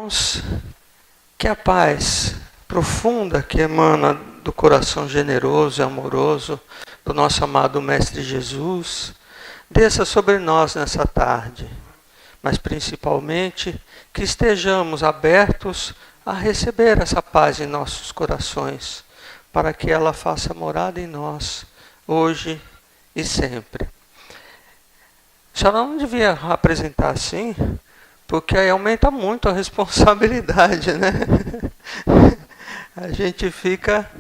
Irmãos, que a paz profunda que emana do coração generoso e amoroso do nosso amado Mestre Jesus desça sobre nós nessa tarde, mas principalmente que estejamos abertos a receber essa paz em nossos corações, para que ela faça morada em nós, hoje e sempre. A senhora não devia apresentar assim, porque aí aumenta muito a responsabilidade, né? A gente fica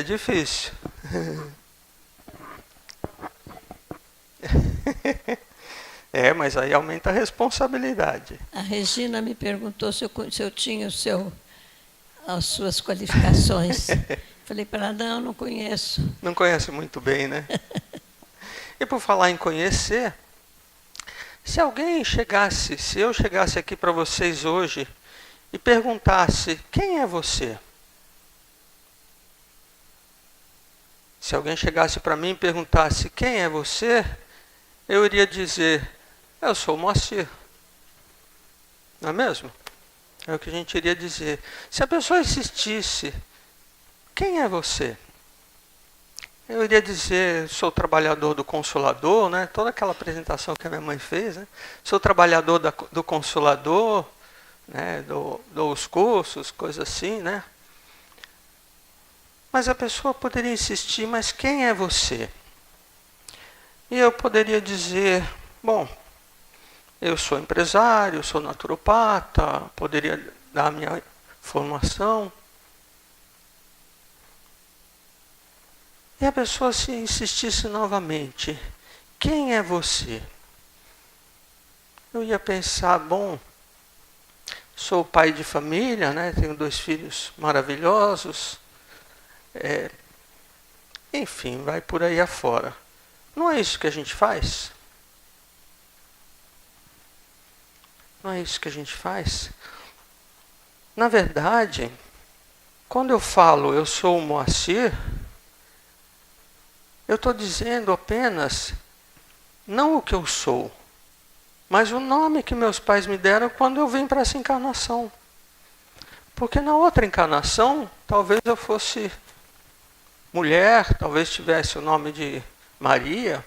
difícil. Mas aí aumenta a responsabilidade. A Regina me perguntou se eu tinha as suas qualificações. Falei para ela, não conheço. Não conhece muito bem, né? E por falar em conhecer, se eu chegasse aqui para vocês hoje e perguntasse, quem é você? Se alguém chegasse para mim e perguntasse, quem é você? Eu iria dizer, eu sou o Moacir. Não é mesmo? É o que a gente iria dizer. Se a pessoa insistisse, quem é você? Eu iria dizer, sou trabalhador do Consolador, né? Toda aquela apresentação que a minha mãe fez, né? Sou trabalhador do Consolador, né? Dou os cursos, coisas assim, né? Mas a pessoa poderia insistir, mas quem é você? E eu poderia dizer, bom, eu sou empresário, sou naturopata, poderia dar a minha formação. E a pessoa se insistisse novamente, quem é você? Eu ia pensar, bom, sou pai de família, né? Tenho 2 filhos maravilhosos, enfim, vai por aí afora. Não é isso que a gente faz? Não é isso que a gente faz? Na verdade, quando eu falo eu sou o Moacir, eu estou dizendo apenas, não o que eu sou, mas o nome que meus pais me deram quando eu vim para essa encarnação. Porque na outra encarnação, talvez eu fosse mulher, talvez tivesse o nome de Maria,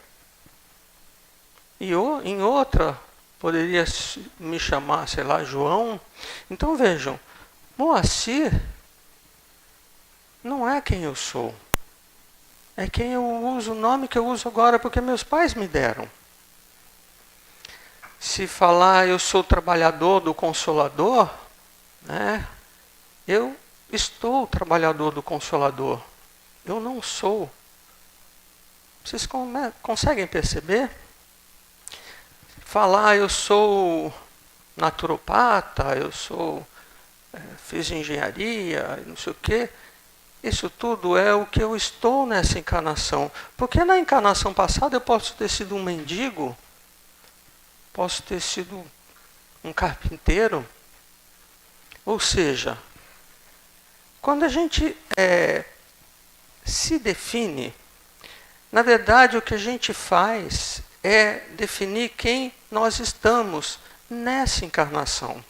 e em outra poderia me chamar, sei lá, João. Então vejam, Moacir não é quem eu sou. É quem eu uso, o nome que eu uso agora, porque meus pais me deram. Se falar eu sou trabalhador do Consolador, né? Eu estou trabalhador do Consolador. Eu não sou. Vocês conseguem perceber? Falar eu sou naturopata, fiz engenharia, não sei o quê. Isso tudo é o que eu estou nessa encarnação. Porque na encarnação passada eu posso ter sido um mendigo, posso ter sido um carpinteiro. Ou seja, quando a gente se define, na verdade o que a gente faz é definir quem nós estamos nessa encarnação.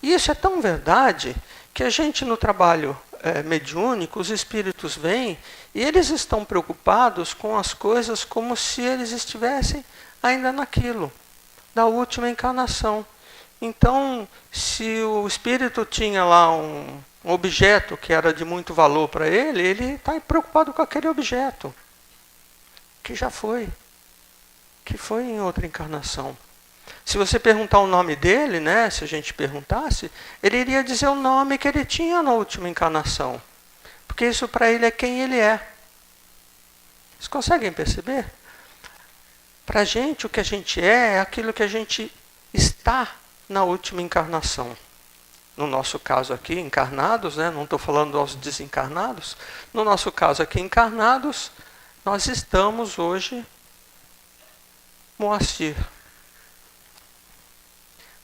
E isso é tão verdade que a gente no trabalho mediúnico, os espíritos vêm e eles estão preocupados com as coisas como se eles estivessem ainda naquilo, da última encarnação. Então, se o espírito tinha lá um objeto que era de muito valor para ele, ele está preocupado com aquele objeto, que já foi, que foi em outra encarnação. Se você perguntar o nome dele, né, se a gente perguntasse, ele iria dizer o nome que ele tinha na última encarnação. Porque isso para ele é quem ele é. Vocês conseguem perceber? Para a gente, o que a gente é aquilo que a gente está na última encarnação. No nosso caso aqui, encarnados, né, não estou falando aos desencarnados. No nosso caso aqui, encarnados, nós estamos hoje Moacir.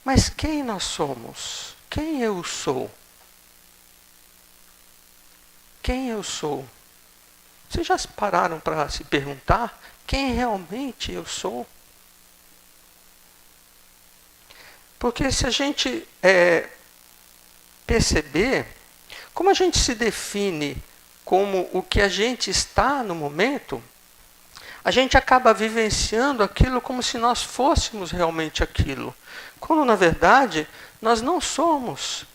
Mas quem nós somos? Quem eu sou? Quem eu sou? Vocês já pararam para se perguntar quem realmente eu sou? Porque se a gente perceber, como a gente se define como o que a gente está no momento, a gente acaba vivenciando aquilo como se nós fôssemos realmente aquilo. Quando, na verdade, nós não somos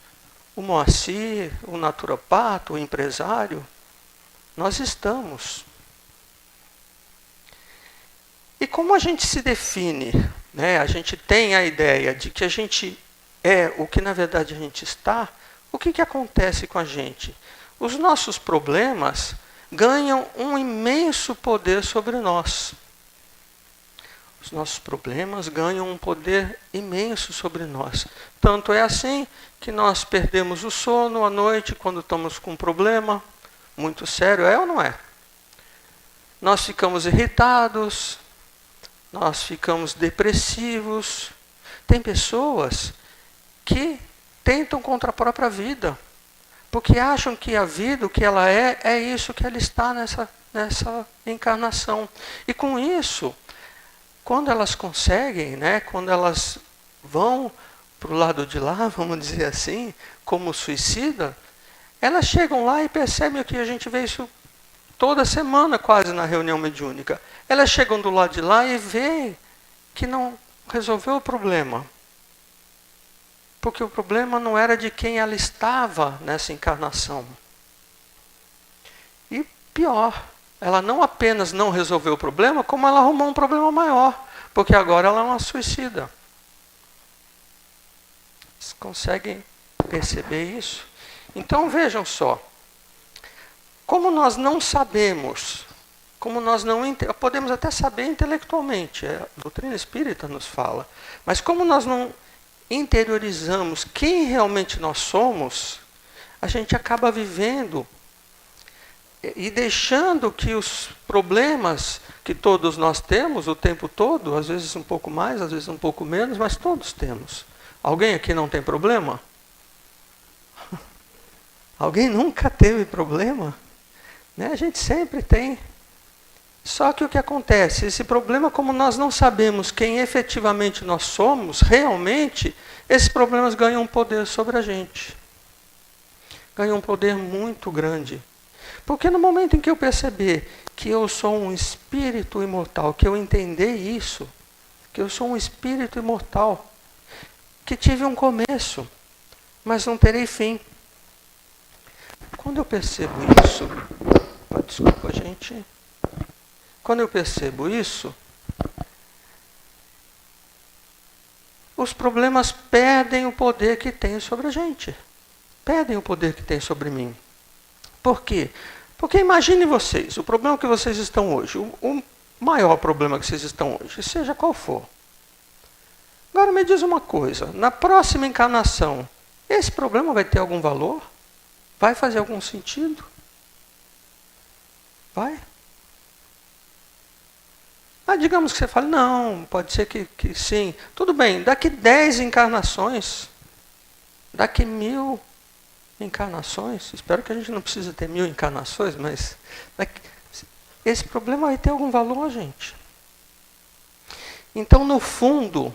o Moacir, o naturopata, o empresário. Nós estamos. E como a gente se define, né? A gente tem a ideia de que a gente é o que, na verdade, a gente está, o que acontece com a gente? Os nossos problemas ganham um imenso poder sobre nós. Os nossos problemas ganham um poder imenso sobre nós. Tanto é assim que nós perdemos o sono à noite quando estamos com um problema muito sério, é ou não é? Nós ficamos irritados, nós ficamos depressivos. Tem pessoas que tentam contra a própria vida, porque acham que a vida, o que ela é isso que ela está nessa encarnação. E com isso, quando elas conseguem, né, quando elas vão para o lado de lá, vamos dizer assim, como suicida, elas chegam lá e percebem que a gente vê isso toda semana quase na reunião mediúnica. Elas chegam do lado de lá e veem que não resolveu o problema. Porque o problema não era de quem ela estava nessa encarnação. E pior, ela não apenas não resolveu o problema, como ela arrumou um problema maior. Porque agora ela é uma suicida. Vocês conseguem perceber isso? Então vejam só. Como nós não sabemos, como nós não podemos até saber intelectualmente, a doutrina espírita nos fala, mas como nós não interiorizamos quem realmente nós somos, a gente acaba vivendo e deixando que os problemas que todos nós temos o tempo todo, às vezes um pouco mais, às vezes um pouco menos, mas todos temos. Alguém aqui não tem problema? Alguém nunca teve problema? Né? A gente sempre tem. Só que o que acontece? Esse problema, como nós não sabemos quem efetivamente nós somos, realmente, esses problemas ganham um poder sobre a gente. Ganham um poder muito grande. Porque no momento em que eu perceber que eu sou um espírito imortal, que eu entender isso, que eu sou um espírito imortal, que tive um começo, mas não terei fim. Quando eu percebo isso, desculpa, gente. Quando eu percebo isso, os problemas perdem o poder que tem sobre a gente. Perdem o poder que tem sobre mim. Por quê? Porque imagine vocês, o problema que vocês estão hoje, o maior problema que vocês estão hoje, seja qual for. Agora me diz uma coisa, na próxima encarnação, esse problema vai ter algum valor? Vai fazer algum sentido? Vai? Digamos que você fale, não, pode ser que sim. Tudo bem, daqui 10 encarnações, daqui 1000 encarnações, espero que a gente não precise ter 1000 encarnações, mas esse problema vai ter algum valor, gente. Então, no fundo,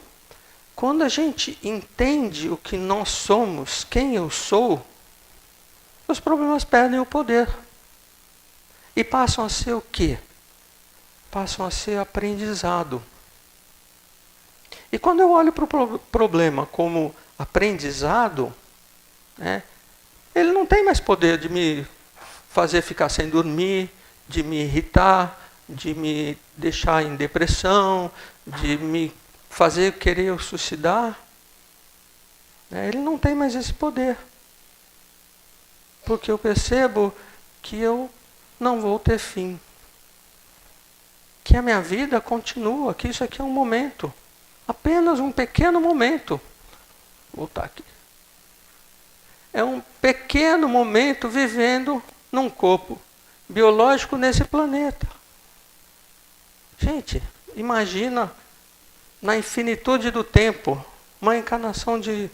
quando a gente entende o que nós somos, quem eu sou, os problemas perdem o poder. E passam a ser o quê? Passam a ser aprendizado. E quando eu olho para o problema como aprendizado, né, ele não tem mais poder de me fazer ficar sem dormir, de me irritar, de me deixar em depressão, de me fazer querer suicidar. Ele não tem mais esse poder. Porque eu percebo que eu não vou ter fim. Que a minha vida continua, que isso aqui é um momento. Apenas um pequeno momento. Vou voltar aqui. É um pequeno momento vivendo num corpo biológico nesse planeta. Gente, imagina na infinitude do tempo, uma encarnação de...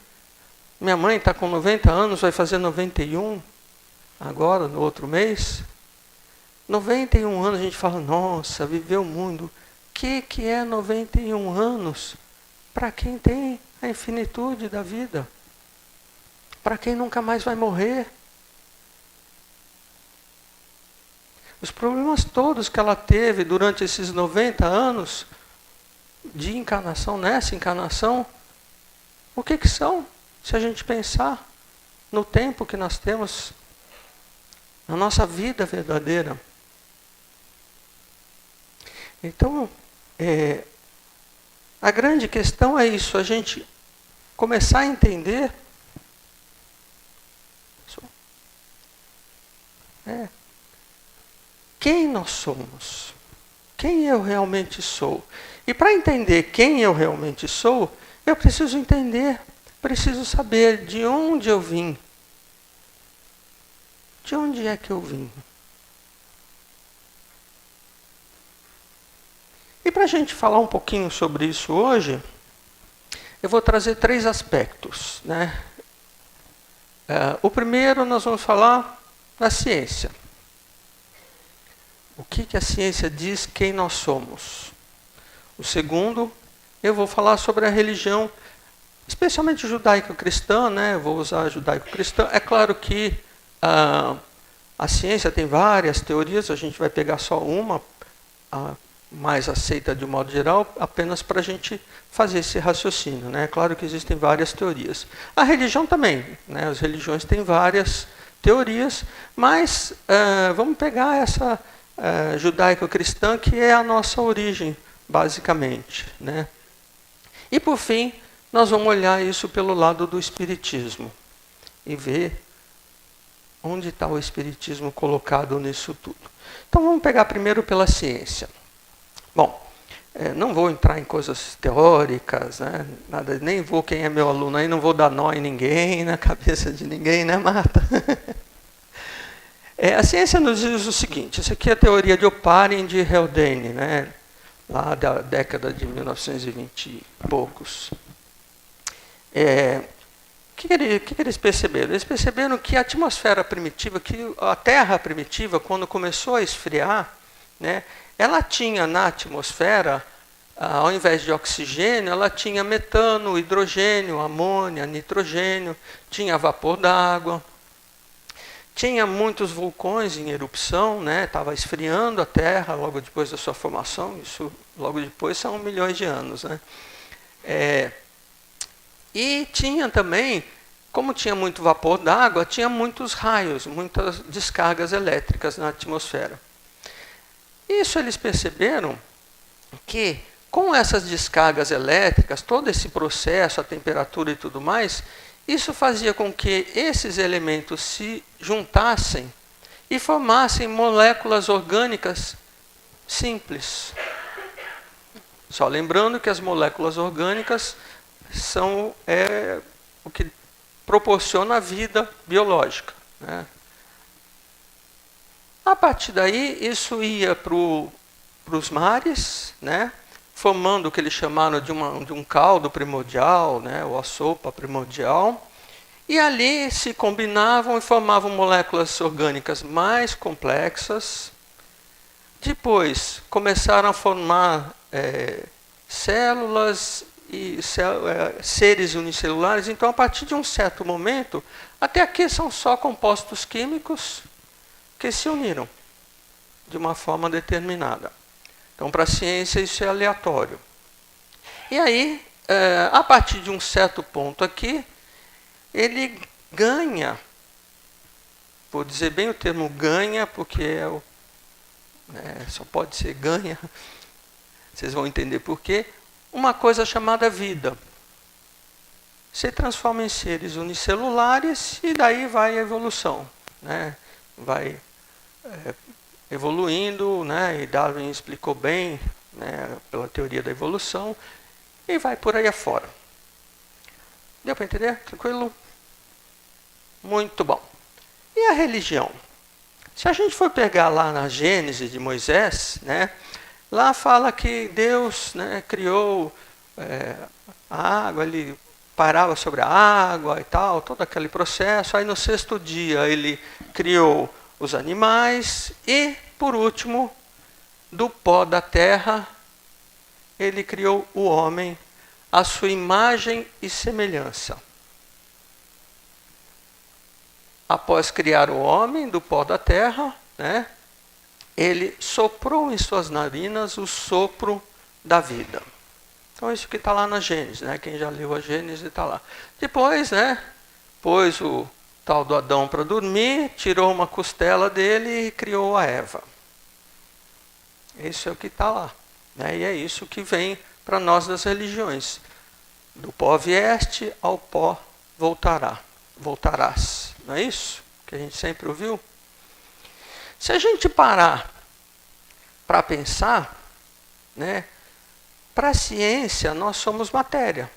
Minha mãe está com 90 anos, vai fazer 91 agora, no outro mês. 91 anos, a gente fala, nossa, viveu o mundo. O que é 91 anos para quem tem a infinitude da vida. Para quem nunca mais vai morrer. Os problemas todos que ela teve durante esses 90 anos de encarnação, nessa encarnação, o que são? Se a gente pensar no tempo que nós temos, na nossa vida verdadeira. Então, a grande questão é isso, a gente começar a entender quem nós somos, quem eu realmente sou. E para entender quem eu realmente sou, eu preciso entender, preciso saber de onde eu vim. De onde é que eu vim? E para a gente falar um pouquinho sobre isso hoje, eu vou trazer 3 aspectos, né? O primeiro, nós vamos falar da ciência. O que a ciência diz quem nós somos? O segundo, eu vou falar sobre a religião, especialmente judaico-cristã, né? Eu vou usar judaico-cristã. É claro que a ciência tem várias teorias, a gente vai pegar só uma, a mais aceita de um modo geral, apenas para a gente fazer esse raciocínio, né? É claro que existem várias teorias. A religião também, né? As religiões têm várias teorias, mas vamos pegar essa judaico-cristã, que é a nossa origem, basicamente, né? E por fim, nós vamos olhar isso pelo lado do espiritismo e ver onde está o espiritismo colocado nisso tudo. Então vamos pegar primeiro pela ciência. Bom, não vou entrar em coisas teóricas, né? Nada, nem vou, quem é meu aluno aí, não vou dar nó em ninguém, na cabeça de ninguém, né, Marta? A ciência nos diz o seguinte, isso aqui é a teoria de Oparin de Haldane, né? Lá da década de 1920 e poucos. O que eles perceberam? Eles perceberam que a atmosfera primitiva, que a Terra primitiva, quando começou a esfriar, né, ela tinha na atmosfera, ao invés de oxigênio, ela tinha metano, hidrogênio, amônia, nitrogênio, tinha vapor d'água, tinha muitos vulcões em erupção, né, estava esfriando a Terra logo depois da sua formação, isso logo depois são milhões de anos, né? E tinha também, como tinha muito vapor d'água, tinha muitos raios, muitas descargas elétricas na atmosfera. Isso eles perceberam que, com essas descargas elétricas, todo esse processo, a temperatura e tudo mais, isso fazia com que esses elementos se juntassem e formassem moléculas orgânicas simples. Só lembrando que as moléculas orgânicas são o que proporciona a vida biológica, né? A partir daí, isso ia para os mares, né? Formando o que eles chamaram de um caldo primordial, né? Ou a sopa primordial. E ali se combinavam e formavam moléculas orgânicas mais complexas. Depois, começaram a formar células e seres unicelulares. Então, a partir de um certo momento, até aqui são só compostos químicos que se uniram de uma forma determinada. Então, para a ciência, isso é aleatório. E aí, a partir de um certo ponto aqui, ele ganha, vou dizer bem o termo ganha, porque só pode ser ganha, vocês vão entender por quê, uma coisa chamada vida. Se transforma em seres unicelulares e daí vai a evolução, né? Vai evoluindo, né? E Darwin explicou bem, né, pela teoria da evolução, e vai por aí afora. Deu para entender? Tranquilo? Muito bom. E a religião? Se a gente for pegar lá na Gênesis de Moisés, né, lá fala que Deus, né, criou a água, ele parava sobre a água e tal, todo aquele processo. Aí no 6º dia ele criou os animais e, por último, do pó da terra, ele criou o homem à sua imagem e semelhança. Após criar o homem do pó da terra, né, ele soprou em suas narinas o sopro da vida. Então isso que está lá na Gênesis, né? Quem já leu a Gênesis está lá. Depois, né, pôs o tal do Adão para dormir, tirou uma costela dele e criou a Eva. Isso é o que está lá, né? E é isso que vem para nós das religiões. Do pó vieste, ao pó voltarás. Não é isso que a gente sempre ouviu? Se a gente parar para pensar, né, para a ciência nós somos matéria.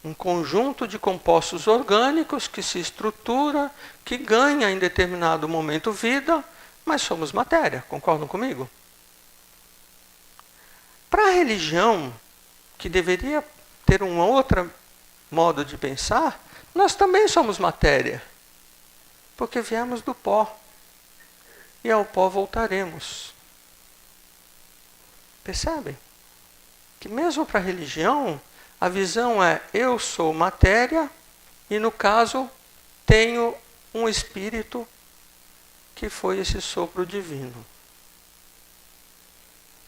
Um conjunto de compostos orgânicos que se estrutura, que ganha em determinado momento vida, mas somos matéria. Concordam comigo? Para a religião, que deveria ter um outro modo de pensar, nós também somos matéria. Porque viemos do pó. E ao pó voltaremos. Percebem? Que mesmo para a religião, a visão é: eu sou matéria e, no caso, tenho um espírito que foi esse sopro divino.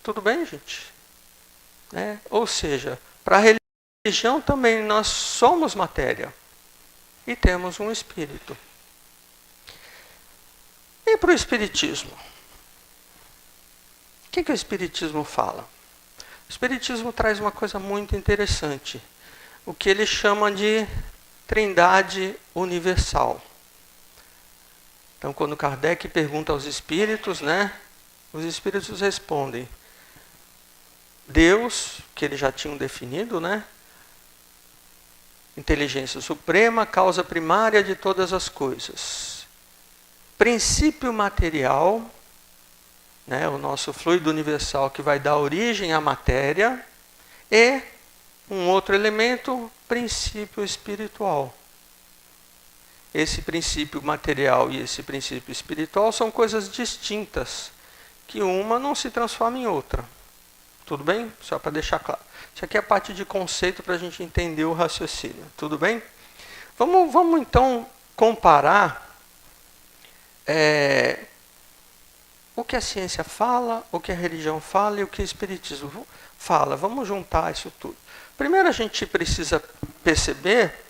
Tudo bem, gente? Né? Ou seja, para a religião também nós somos matéria e temos um espírito. E para o Espiritismo? O que o Espiritismo fala? O Espiritismo traz uma coisa muito interessante, o que ele chama de Trindade Universal. Então, quando Kardec pergunta aos espíritos, né, os espíritos respondem: Deus, que eles já tinham definido, né, inteligência suprema, causa primária de todas as coisas. Princípio material, né, o nosso fluido universal que vai dar origem à matéria, e um outro elemento, princípio espiritual. Esse princípio material e esse princípio espiritual são coisas distintas, que uma não se transforma em outra. Tudo bem? Só para deixar claro. Isso aqui é a parte de conceito para a gente entender o raciocínio. Tudo bem? Vamos então comparar o que a ciência fala, o que a religião fala e o que o Espiritismo fala. Vamos juntar isso tudo. Primeiro a gente precisa perceber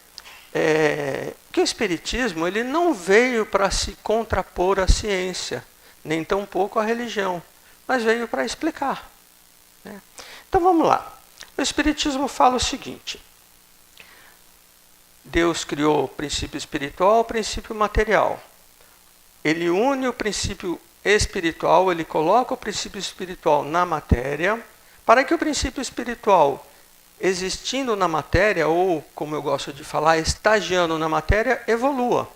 que o Espiritismo ele não veio para se contrapor à ciência, nem tampouco à religião, mas veio para explicar. Né? Então vamos lá. O Espiritismo fala o seguinte: Deus criou o princípio espiritual, o princípio material. Ele une o princípio espiritual, ele coloca o princípio espiritual na matéria, para que o princípio espiritual, existindo na matéria, ou, como eu gosto de falar, estagiando na matéria, evolua.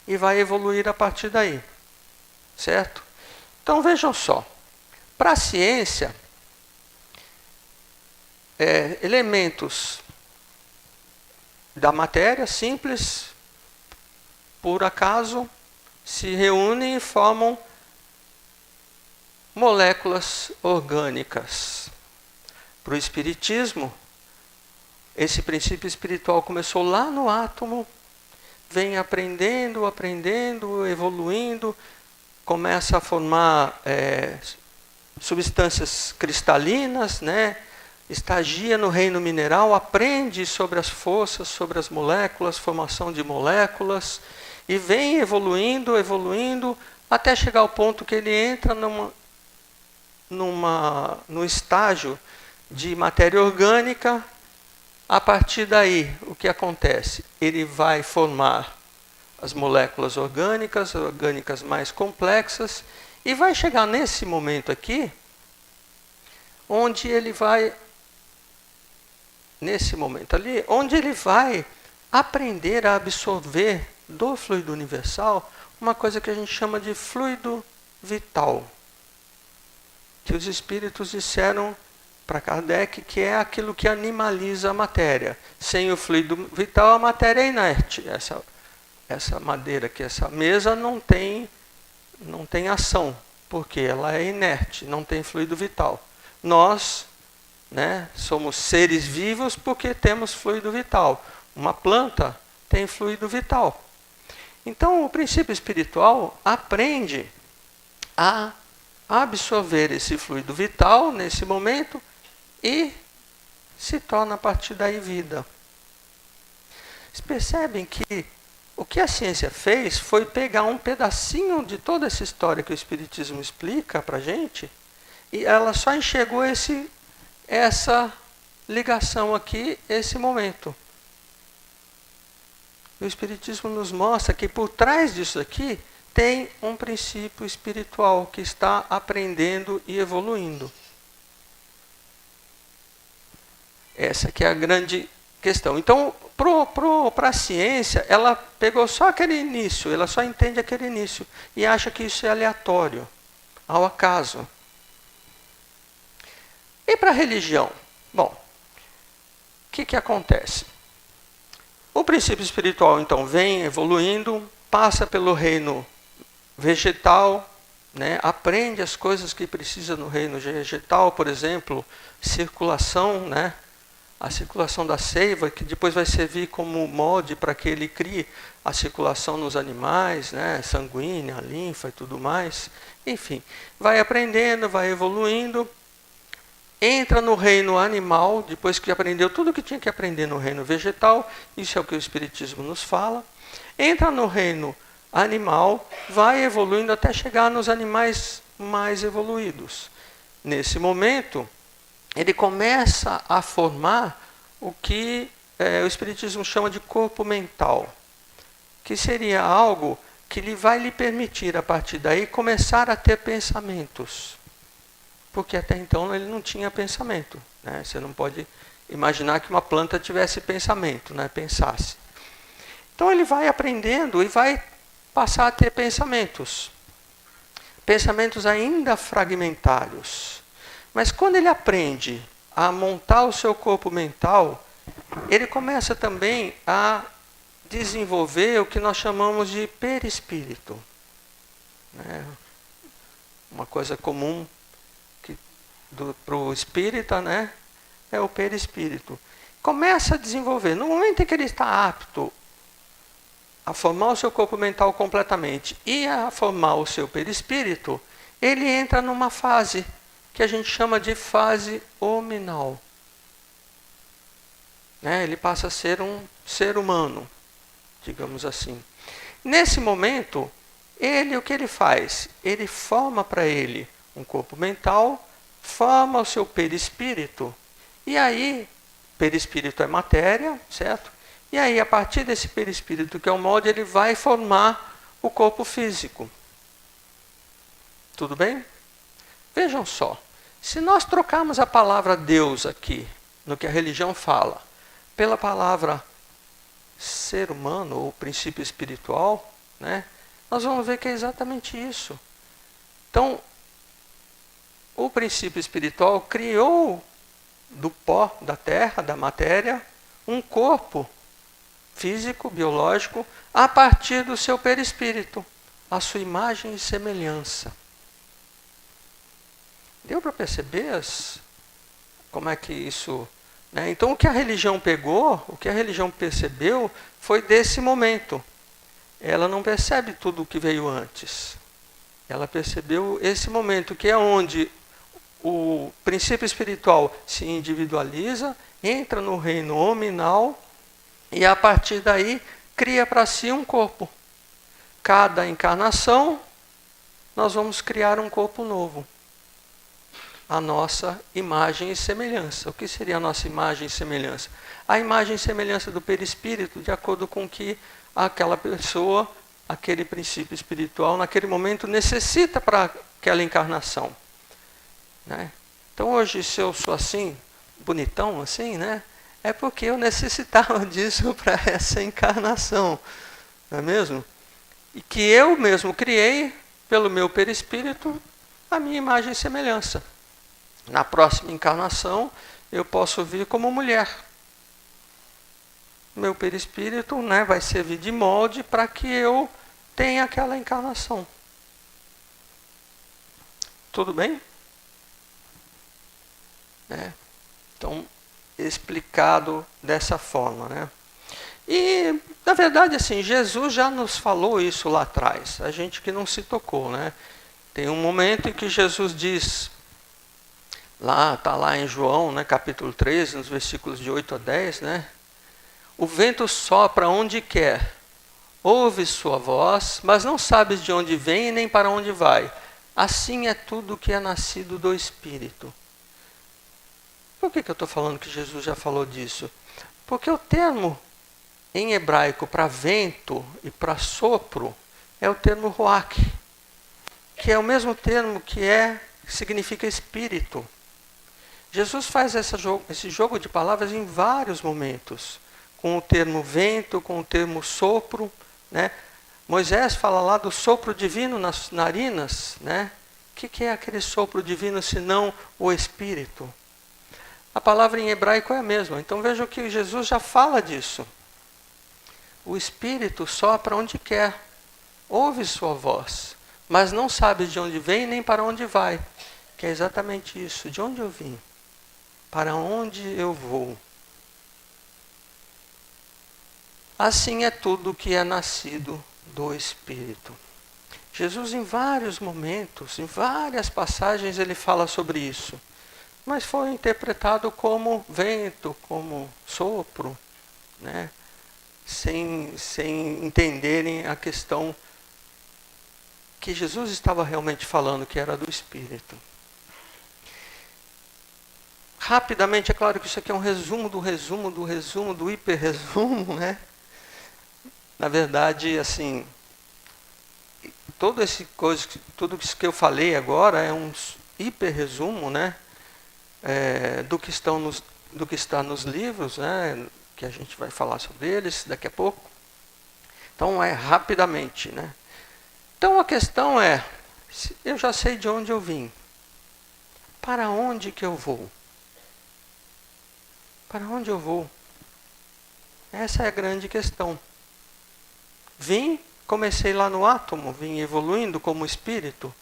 E vai evoluir a partir daí. Certo? Então vejam só. Para a ciência, elementos da matéria simples, por acaso, se reúnem e formam moléculas orgânicas. Para o Espiritismo, esse princípio espiritual começou lá no átomo, vem aprendendo, evoluindo, começa a formar substâncias cristalinas, né? Estagia no reino mineral, aprende sobre as forças, sobre as moléculas, formação de moléculas, e vem evoluindo, até chegar ao ponto que ele entra no estágio de matéria orgânica. A partir daí, o que acontece? Ele vai formar as moléculas orgânicas mais complexas, e vai chegar nesse momento aqui, onde ele vai aprender a absorver do fluido universal uma coisa que a gente chama de fluido vital, que os espíritos disseram para Kardec que é aquilo que animaliza a matéria. Sem o fluido vital, a matéria é inerte. Essa madeira aqui, essa mesa não tem ação, porque ela é inerte, não tem fluido vital. Nós né? Somos seres vivos porque temos fluido vital. Uma planta tem fluido vital. Então, o princípio espiritual aprende a absorver esse fluido vital nesse momento e se torna a partir daí vida. Vocês percebem que o que a ciência fez foi pegar um pedacinho de toda essa história que o Espiritismo explica para a gente e ela só enxergou essa ligação aqui, esse momento. O Espiritismo nos mostra que por trás disso aqui tem um princípio espiritual que está aprendendo e evoluindo. Essa que é a grande questão. Então, para a ciência, ela pegou só aquele início, ela só entende aquele início e acha que isso é aleatório, ao acaso. E para a religião? Bom, o que acontece? O princípio espiritual, então, vem evoluindo, passa pelo reino vegetal, né, aprende as coisas que precisa no reino vegetal, por exemplo, circulação, né, a circulação da seiva, que depois vai servir como molde para que ele crie a circulação nos animais, né, sanguínea, linfa e tudo mais. Enfim, vai aprendendo, vai evoluindo, entra no reino animal, depois que aprendeu tudo o que tinha que aprender no reino vegetal, isso é o que o Espiritismo nos fala, entra no reino animal, vai evoluindo até chegar nos animais mais evoluídos. Nesse momento, ele começa a formar o que o Espiritismo chama de corpo mental, que seria algo que vai lhe permitir, a partir daí, começar a ter pensamentos. Porque até então ele não tinha pensamento, né? Você não pode imaginar que uma planta tivesse pensamento, né? Pensasse. Então ele vai aprendendo e vai passar a ter pensamentos. Pensamentos ainda fragmentários. Mas quando ele aprende a montar o seu corpo mental, ele começa também a desenvolver o que nós chamamos de perispírito. Né? Uma coisa comum para o espírita, né, é o perispírito. Começa a desenvolver. No momento em que ele está apto a formar o seu corpo mental completamente e a formar o seu perispírito, ele entra numa fase que a gente chama de fase hominal. Né? Ele passa a ser um ser humano, digamos assim. Nesse momento, o que ele faz? Ele forma para ele um corpo mental, forma o seu perispírito, e aí, perispírito é matéria, certo? E aí, a partir desse perispírito, que é o molde, ele vai formar o corpo físico. Tudo bem? Vejam só, se nós trocarmos a palavra Deus aqui, no que a religião fala, pela palavra ser humano, ou princípio espiritual, né, nós vamos ver que é exatamente isso. Então, o princípio espiritual criou do pó da terra, da matéria, um corpo físico, biológico, a partir do seu perispírito, a sua imagem e semelhança. Deu para perceber como é que isso... Né? Então, o que a religião pegou, o que a religião percebeu, foi desse momento. Ela não percebe tudo o que veio antes. Ela percebeu esse momento, que é onde o princípio espiritual se individualiza, entra no reino hominal e, a partir daí, cria para si um corpo. Cada encarnação, nós vamos criar um corpo novo. A nossa imagem e semelhança. O que seria a nossa imagem e semelhança? A imagem e semelhança do perispírito, de acordo com que aquela pessoa, aquele princípio espiritual, naquele momento, necessita para aquela encarnação. Né? Então, hoje, se eu sou assim, bonitão assim, né, é porque eu necessitava disso para essa encarnação. Não é mesmo? E que eu mesmo criei, pelo meu perispírito, a minha imagem e semelhança. Na próxima encarnação, eu posso vir como mulher. Meu perispírito, né, vai servir de molde para que eu tenha aquela encarnação. Tudo bem? Então, explicado dessa forma, né? E, na verdade, assim, Jesus já nos falou isso lá atrás, a gente que não se tocou, né? Tem um momento em que Jesus diz, está lá em João, né, capítulo 13, nos versículos de 8 a 10, né? O vento sopra onde quer, ouve sua voz, mas não sabes de onde vem nem para onde vai. Assim é tudo que é nascido do Espírito. Por que eu estou falando que Jesus já falou disso? Porque o termo em hebraico para vento e para sopro é o termo ruach, que é o mesmo termo que significa espírito. Jesus faz esse jogo de palavras em vários momentos, com o termo vento, com o termo sopro, né? Moisés fala lá do sopro divino nas narinas, né? O que é aquele sopro divino senão o espírito? A palavra em hebraico é a mesma, então vejam que Jesus já fala disso. O Espírito sopra onde quer, ouve sua voz, mas não sabe de onde vem nem para onde vai. Que é exatamente isso, de onde eu vim, para onde eu vou. Assim é tudo que é nascido do Espírito. Jesus em vários momentos, em várias passagens ele fala sobre isso, mas foi interpretado como vento, como sopro, né? Sem entenderem a questão que Jesus estava realmente falando, que era do Espírito. Rapidamente, é claro que isso aqui é um resumo, do hiperresumo, né? Na verdade, assim, tudo isso que eu falei agora é um hiperresumo, né? Do que está nos livros, né? Que a gente vai falar sobre eles daqui a pouco. Então rapidamente, né? Então a questão é, eu já sei de onde eu vim. Para onde que eu vou? Para onde eu vou? Essa é a grande questão. Comecei lá no átomo, vim evoluindo como espírito.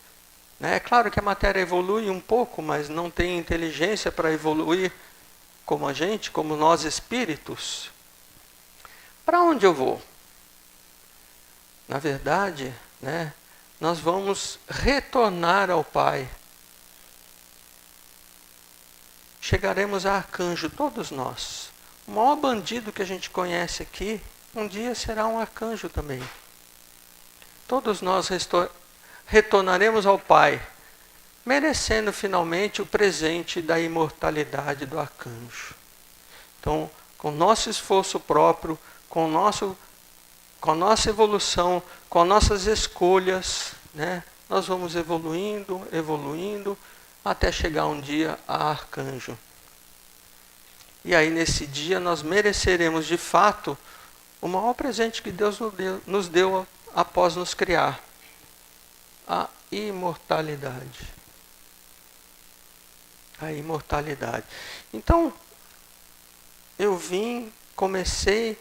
Né? É claro que a matéria evolui um pouco, mas não tem inteligência para evoluir como a gente, como nós espíritos. Para onde eu vou? Na verdade, né, nós vamos retornar ao Pai. Chegaremos a arcanjo, todos nós. O maior bandido que a gente conhece aqui, um dia será um arcanjo também. Todos nós retornaremos ao Pai, merecendo finalmente o presente da imortalidade do arcanjo. Então, com nosso esforço próprio, com a nossa evolução, com as nossas escolhas, né, nós vamos evoluindo, até chegar um dia a arcanjo. E aí, nesse dia, nós mereceremos, de fato, o maior presente que Deus nos deu após nos criar: a imortalidade. A imortalidade. Então, eu comecei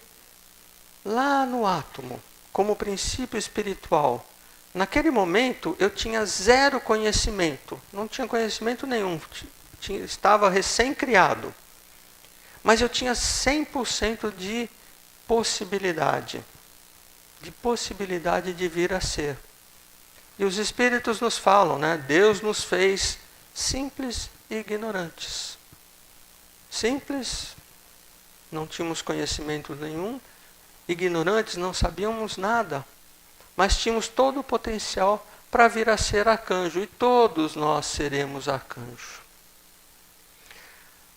lá no átomo, como princípio espiritual. Naquele momento, eu tinha zero conhecimento. Não tinha conhecimento nenhum. Estava recém-criado. Mas eu tinha 100% de possibilidade. De possibilidade de vir a ser. E os Espíritos nos falam, né? Deus nos fez simples e ignorantes. Simples, não tínhamos conhecimento nenhum. Ignorantes, não sabíamos nada. Mas tínhamos todo o potencial para vir a ser arcanjo. E todos nós seremos arcanjo.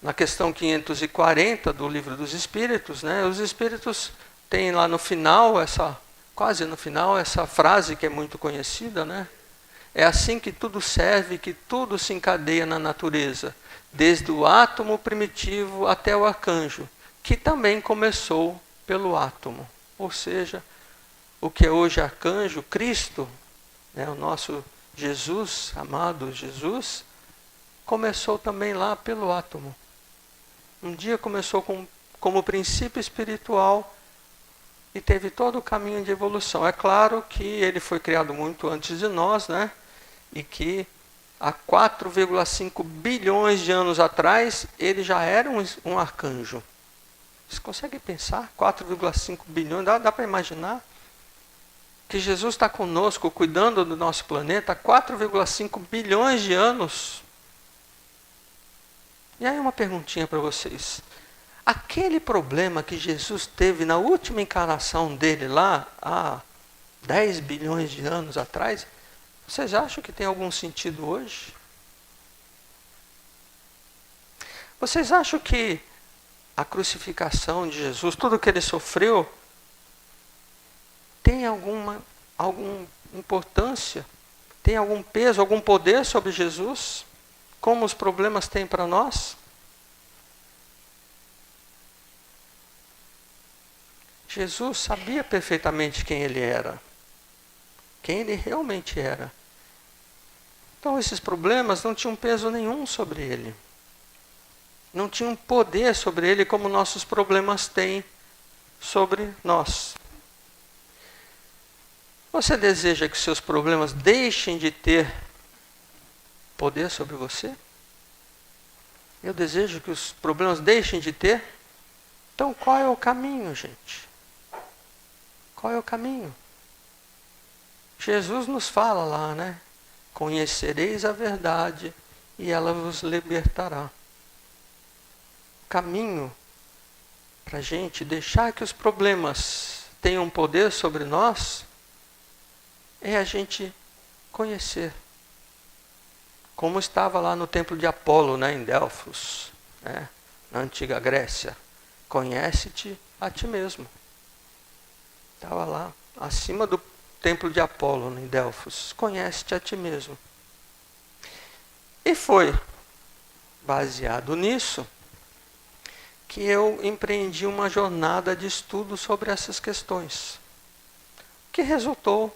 Na questão 540 do Livro dos Espíritos, né, os Espíritos têm lá no final, quase no final, essa frase que é muito conhecida, né? É assim que tudo serve, que tudo se encadeia na natureza, desde o átomo primitivo até o arcanjo, que também começou pelo átomo. Ou seja, o que é hoje arcanjo, Cristo, né, o nosso Jesus, amado Jesus, começou também lá pelo átomo. Um dia começou como princípio espiritual e teve todo o caminho de evolução. É claro que ele foi criado muito antes de nós, né? E que há 4,5 bilhões de anos atrás, ele já era um arcanjo. Vocês conseguem pensar? 4,5 bilhões, dá para imaginar? Que Jesus está conosco, cuidando do nosso planeta há 4,5 bilhões de anos. E aí uma perguntinha para vocês. Aquele problema que Jesus teve na última encarnação dele lá, há 10 bilhões de anos atrás, vocês acham que tem algum sentido hoje? Vocês acham que a crucificação de Jesus, tudo que ele sofreu, tem alguma importância, tem algum peso, algum poder sobre Jesus? Como os problemas têm para nós? Jesus sabia perfeitamente quem ele era, quem ele realmente era. Então esses problemas não tinham peso nenhum sobre ele. Não tinham poder sobre ele como nossos problemas têm sobre nós. Você deseja que seus problemas deixem de ter poder sobre você? Eu desejo que os problemas deixem de ter. Então qual é o caminho, gente? Qual é o caminho? Jesus nos fala lá, né? Conhecereis a verdade e ela vos libertará. O caminho para a gente deixar que os problemas tenham poder sobre nós é a gente conhecer. Como estava lá no templo de Apolo, né, em Delfos, né, na antiga Grécia. Conhece-te a ti mesmo. Estava lá, acima do templo de Apolo, em Delfos. Conhece-te a ti mesmo. E foi baseado nisso que eu empreendi uma jornada de estudo sobre essas questões, que resultou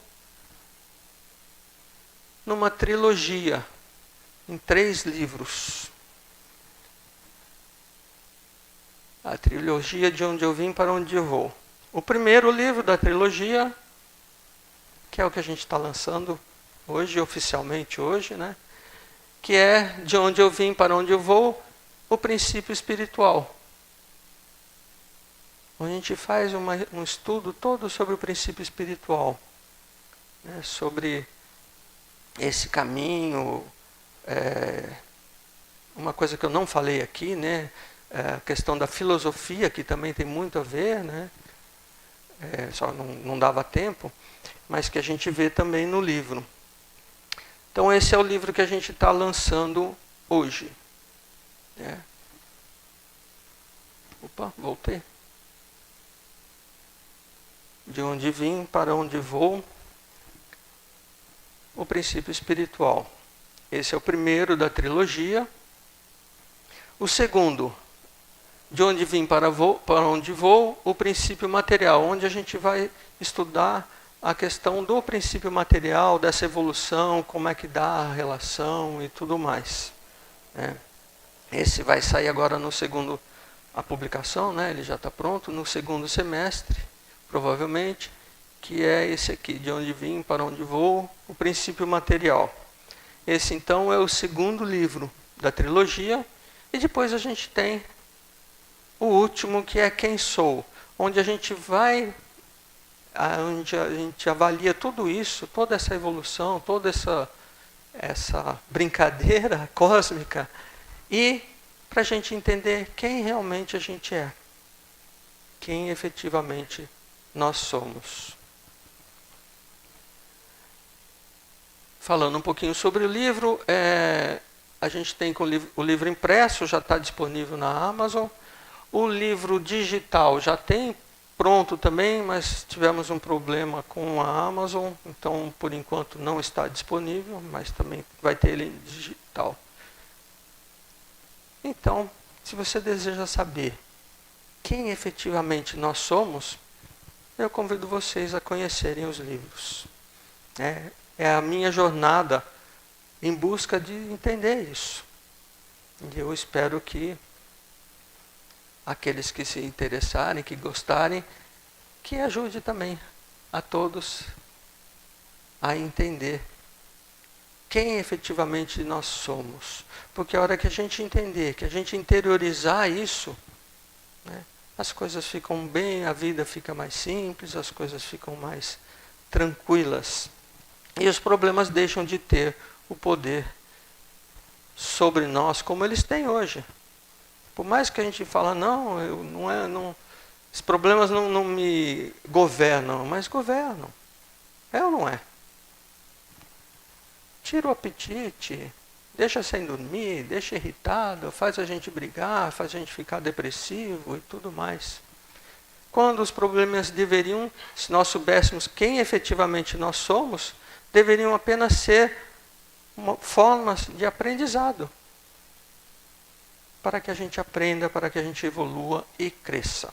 numa trilogia, em 3 livros. A trilogia De Onde Eu Vim Para Onde Eu Vou. O primeiro livro da trilogia, que é o que a gente está lançando hoje, oficialmente hoje, né? Que é De Onde Eu Vim Para Onde Eu Vou, o princípio espiritual. Onde a gente faz um estudo todo sobre o princípio espiritual, né? Sobre esse caminho, uma coisa que eu não falei aqui, né? A questão da filosofia, que também tem muito a ver, né? Só não dava tempo, mas que a gente vê também no livro. Então esse é o livro que a gente está lançando hoje. Né? Opa, voltei. De onde vim, para onde vou, o princípio espiritual. Esse é o primeiro da trilogia. O segundo, de onde vim para onde vou, o princípio material, onde a gente vai estudar a questão do princípio material, dessa evolução, como é que dá a relação e tudo mais. Né? Esse vai sair agora no segundo, a publicação, né? Ele já está pronto, no segundo semestre, provavelmente, que é esse aqui, de onde vim, para onde vou, o princípio material. Esse então é o segundo livro da trilogia, e depois a gente tem o último, que é Quem Sou, onde a gente avalia tudo isso, toda essa evolução, toda essa brincadeira cósmica, e para a gente entender quem realmente a gente é, quem efetivamente nós somos. Falando um pouquinho sobre o livro, a gente tem o livro impresso, já está disponível na Amazon. O livro digital já tem pronto também, mas tivemos um problema com a Amazon, então por enquanto não está disponível, mas também vai ter ele digital. Então, se você deseja saber quem efetivamente nós somos, eu convido vocês a conhecerem os livros. É a minha jornada em busca de entender isso. E eu espero que aqueles que se interessarem, que gostarem, que ajude também a todos a entender quem efetivamente nós somos. Porque a hora que a gente entender, que a gente interiorizar isso, né, as coisas ficam bem, a vida fica mais simples, as coisas ficam mais tranquilas. E os problemas deixam de ter o poder sobre nós como eles têm hoje. Por mais que a gente fala, os problemas não me governam, mas governam. É ou não é? Tira o apetite, deixa sem dormir, deixa irritado, faz a gente brigar, faz a gente ficar depressivo e tudo mais. Quando os problemas deveriam, se nós soubéssemos quem efetivamente nós somos, deveriam apenas ser formas de aprendizado. Para que a gente aprenda, para que a gente evolua e cresça.